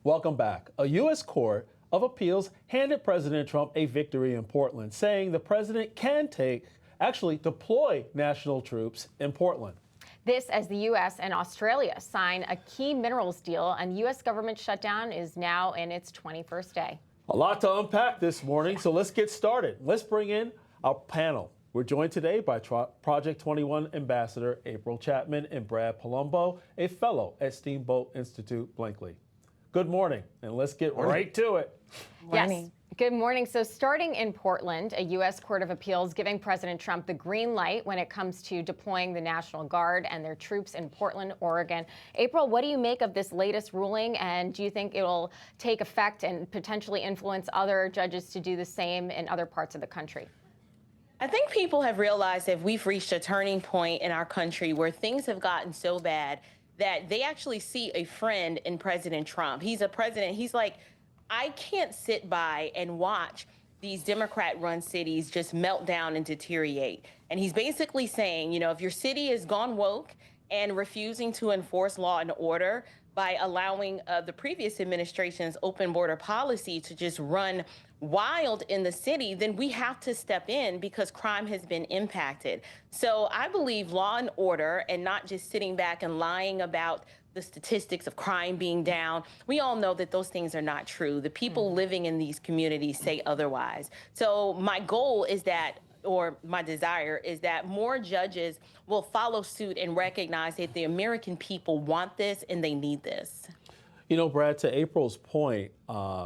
Welcome back. A U.S. Court of Appeals handed President Trump a victory in Portland, saying the president can deploy national troops in Portland. This as the U.S. and Australia sign a key minerals deal, and U.S. government shutdown is now in its 21st day. A lot to unpack this morning, so let's get started. Let's bring in our panel. We're joined today by Project 21 Ambassador April Chapman and Brad Palumbo, a fellow at Steamboat Institute Blankley. Good morning, and let's get right to it. Yes. Good morning. So starting in Portland, a U.S. Court of Appeals giving President Trump the green light when it comes to deploying the National Guard and their troops in Portland, Oregon. April, what do you make of this latest ruling, and do you think it will take effect and potentially influence other judges to do the same in other parts of the country? I think people have realized that we've reached a turning point in our country where things have gotten so bad that they actually see a friend in President Trump. He's a president. He's like, I can't sit by and watch these Democrat-run cities just melt down and deteriorate. And he's basically saying, you know, if your city is gone woke and refusing to enforce law and order by allowing the previous administration's open border policy to just run wild in the city, then we have to step in because crime has been impacted. So I believe law and order, and not just sitting back and lying about the statistics of crime being down. We all know that those things are not true. The people living in these communities say otherwise. So my goal is that, or my desire is that more judges will follow suit and recognize that the American people want this and they need this. You know, Brad, to April's point,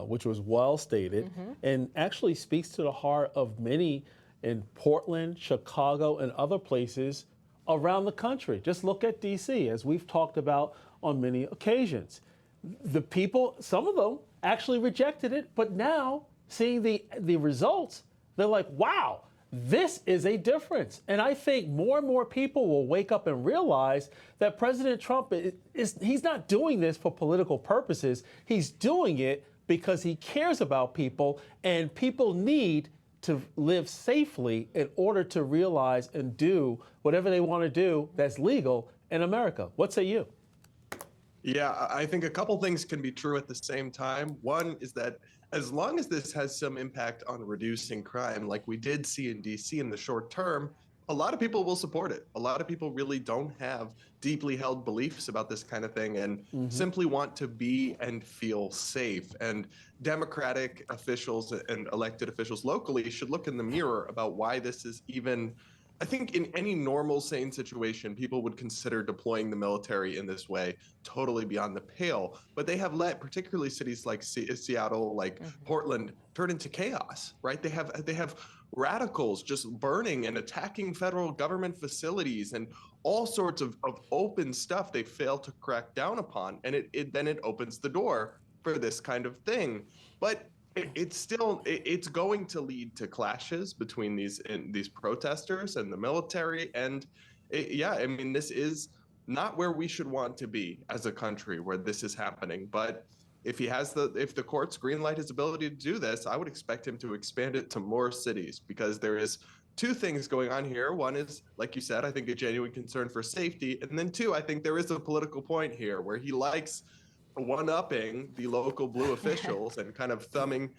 which was well stated, and actually speaks to the heart of many in Portland, Chicago, and other places around the country. Just look at D.C., as we've talked about on many occasions. The people, some of them actually rejected it, but now seeing the results, they're like, wow, this is a difference. And I think more and more people will wake up and realize that President Trump he's not doing this for political purposes. He's doing it because he cares about people, and people need to live safely in order to realize and do whatever they want to do that's legal in America. What say you? Yeah, I think a couple things can be true at the same time. One is that as long as this has some impact on reducing crime, like we did see in DC in the short term, a lot of people will support it. A lot of people really don't have deeply held beliefs about this kind of thing and simply want to be and feel safe. And Democratic officials and elected officials locally should look in the mirror about why this is even. I think in any normal, sane situation, people would consider deploying the military in this way totally beyond the pale. But they have let, particularly cities like Seattle, like Portland, turn into chaos, right? They have radicals just burning and attacking federal government facilities and all sorts of open stuff they fail to crack down upon. And then it opens the door for this kind of thing. But it's going to lead to clashes between these protesters and the military. And I mean, this is not where we should want to be as a country where this is happening. But if the courts greenlight his ability to do this, I would expect him to expand it to more cities, because there is two things going on here. One is, like you said, I think a genuine concern for safety. And then two, I think there is a political point here where he likes one-upping the local blue officials and kind of thumbing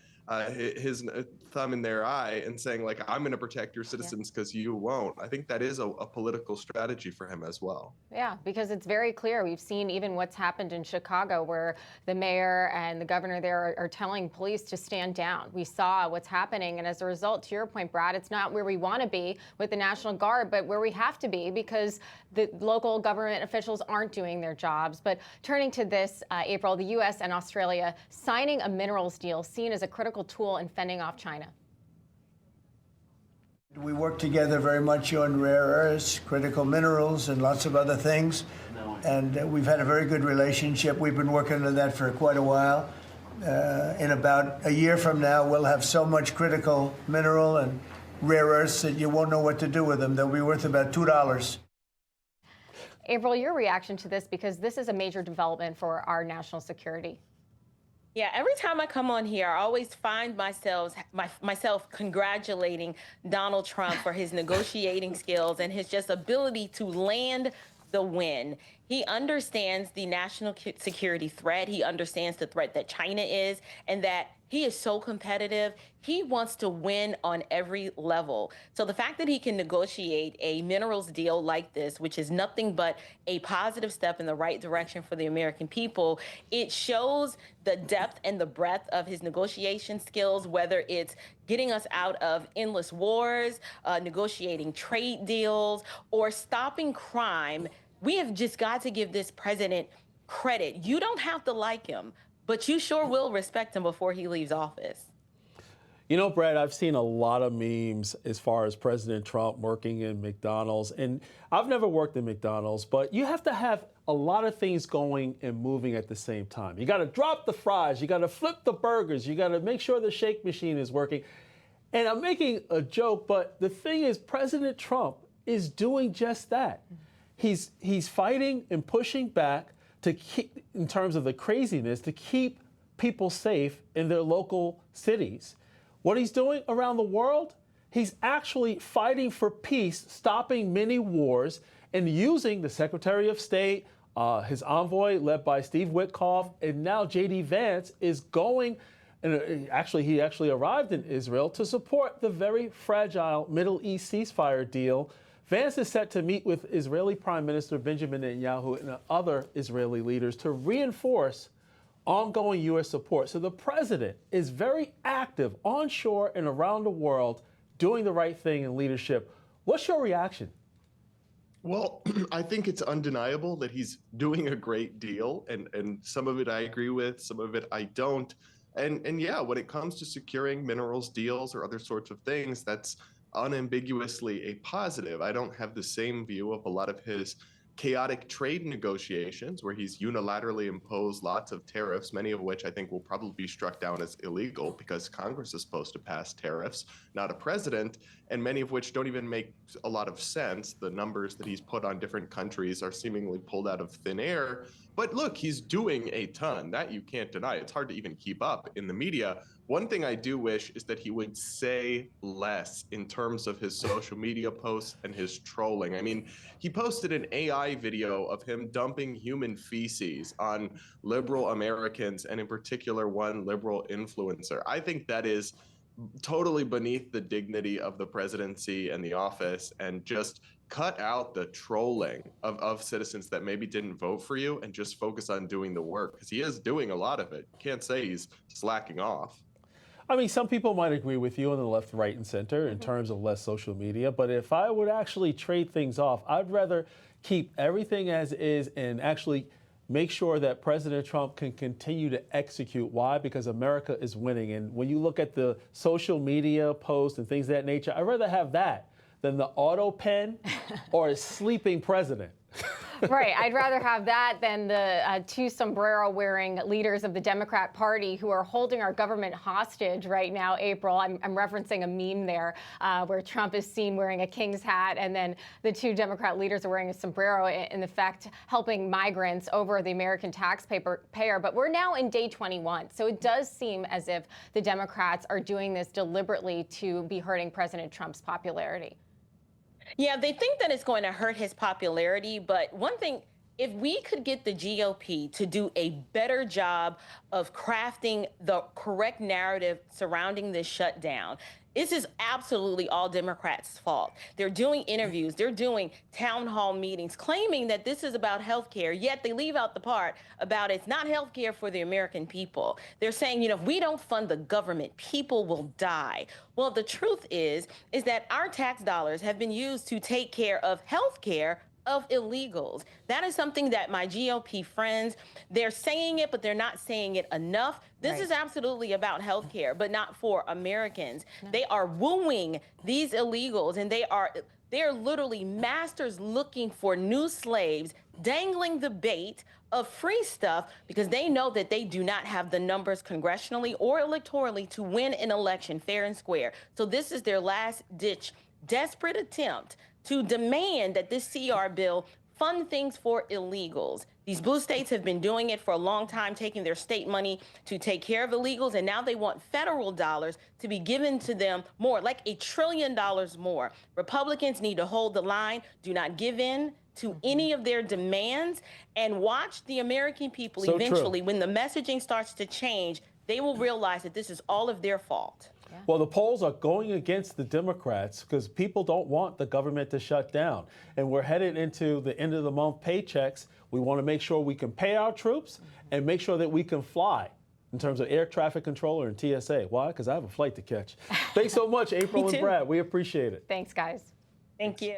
his thumb in their eye and saying, like, I'm going to protect your citizens because you won't. I think that is a political strategy for him as well. Yeah, because it's very clear. We've seen even what's happened in Chicago, where the mayor and the governor there are telling police to stand down. We saw what's happening. And as a result, to your point, Brad, it's not where we want to be with the National Guard, but where we have to be because the local government officials aren't doing their jobs. But turning to this, April, the U.S. and Australia signing a minerals deal seen as a critical tool in fending off China. We work together very much on rare earths, critical minerals, and lots of other things. And we've had a very good relationship. We've been working on that for quite a while. In about a year from now, we'll have so much critical mineral and rare earths that you won't know what to do with them. They'll be worth about $2. April, your reaction to this, because this is a major development for our national security. Yeah, every time I come on here, I always find myself congratulating Donald Trump for his negotiating skills and his just ability to land the win. He understands the national security threat. He understands the threat that China is, and that he is so competitive. He wants to win on every level. So the fact that he can negotiate a minerals deal like this, which is nothing but a positive step in the right direction for the American people, it shows the depth and the breadth of his negotiation skills, whether it's getting us out of endless wars, negotiating trade deals, or stopping crime. We have just got to give this president credit. You don't have to like him, but you sure will respect him before he leaves office. You know, Brad, I've seen a lot of memes as far as President Trump working in McDonald's. And I've never worked in McDonald's, but you have to have a lot of things going and moving at the same time. You got to drop the fries. You got to flip the burgers. You got to make sure the shake machine is working. And I'm making a joke, but the thing is, President Trump is doing just that. He's fighting and pushing back to keep, in terms of the craziness, to keep people safe in their local cities. What he's doing around the world, he's actually fighting for peace, stopping many wars, and using the Secretary of State, his envoy led by Steve Witkoff, and now J.D. Vance is going, and he actually arrived in Israel to support the very fragile Middle East ceasefire deal. Vance is set to meet with Israeli Prime Minister Benjamin Netanyahu and other Israeli leaders to reinforce ongoing U.S. support. So the president is very active onshore and around the world, doing the right thing in leadership. What's your reaction? Well, I think it's undeniable that he's doing a great deal, and some of it I agree with, some of it I don't. And yeah, when it comes to securing minerals deals or other sorts of things, that's unambiguously a positive. I don't have the same view of a lot of his chaotic trade negotiations where he's unilaterally imposed lots of tariffs, many of which I think will probably be struck down as illegal because Congress is supposed to pass tariffs, not a president, and many of which don't even make a lot of sense. The numbers that he's put on different countries are seemingly pulled out of thin air. But look, he's doing a ton. That you can't deny. It's hard to even keep up in the media. One thing I do wish is that he would say less in terms of his social media posts and his trolling. I mean, he posted an AI video of him dumping human feces on liberal Americans, and in particular, one liberal influencer. I think that is totally beneath the dignity of the presidency and the office, and just cut out the trolling of citizens that maybe didn't vote for you and just focus on doing the work, because he is doing a lot of it. You can't say he's slacking off. I mean, some people might agree with you on the left, right, and center in terms of less social media, but if I would actually trade things off, I'd rather keep everything as is and actually make sure that President Trump can continue to execute. Why? Because America is winning. And when you look at the social media posts and things of that nature, I'd rather have that than the auto pen or a sleeping president. Right. I'd rather have that than the two sombrero-wearing leaders of the Democrat Party who are holding our government hostage right now, April. I'm referencing a meme there where Trump is seen wearing a king's hat, and then the two Democrat leaders are wearing a sombrero, in effect helping migrants over the American taxpayer. But we're now in day 21, so it does seem as if the Democrats are doing this deliberately to be hurting President Trump's popularity. Yeah, they think that it's going to hurt his popularity. But one thing, if we could get the GOP to do a better job of crafting the correct narrative surrounding this shutdown, this is absolutely all Democrats' fault. They're doing interviews, they're doing town hall meetings, claiming that this is about health care, yet they leave out the part about it's not health care for the American people. They're saying, if we don't fund the government, people will die. Well, the truth is that our tax dollars have been used to take care of health care of illegals. That is something that my GOP friends, they're saying it, but they're not saying it enough. This is absolutely about health care, but not for Americans. No. They are wooing these illegals, and they're literally masters looking for new slaves, dangling the bait of free stuff because they know that they do not have the numbers congressionally or electorally to win an election fair and square. So this is their last-ditch, desperate attempt to demand that this CR bill fund things for illegals. These blue states have been doing it for a long time, taking their state money to take care of illegals, and now they want federal dollars to be given to them more, like $1 trillion more. Republicans need to hold the line, do not give in to any of their demands, and watch the American people So true. eventually, when the messaging starts to change, they will realize that this is all of their fault. Well, the polls are going against the Democrats because people don't want the government to shut down. And we're headed into the end of the month paychecks. We want to make sure we can pay our troops and make sure that we can fly in terms of air traffic controller and TSA. Why? Because I have a flight to catch. Thanks so much, April and too. Brad. We appreciate it. Thanks, guys. Thank you.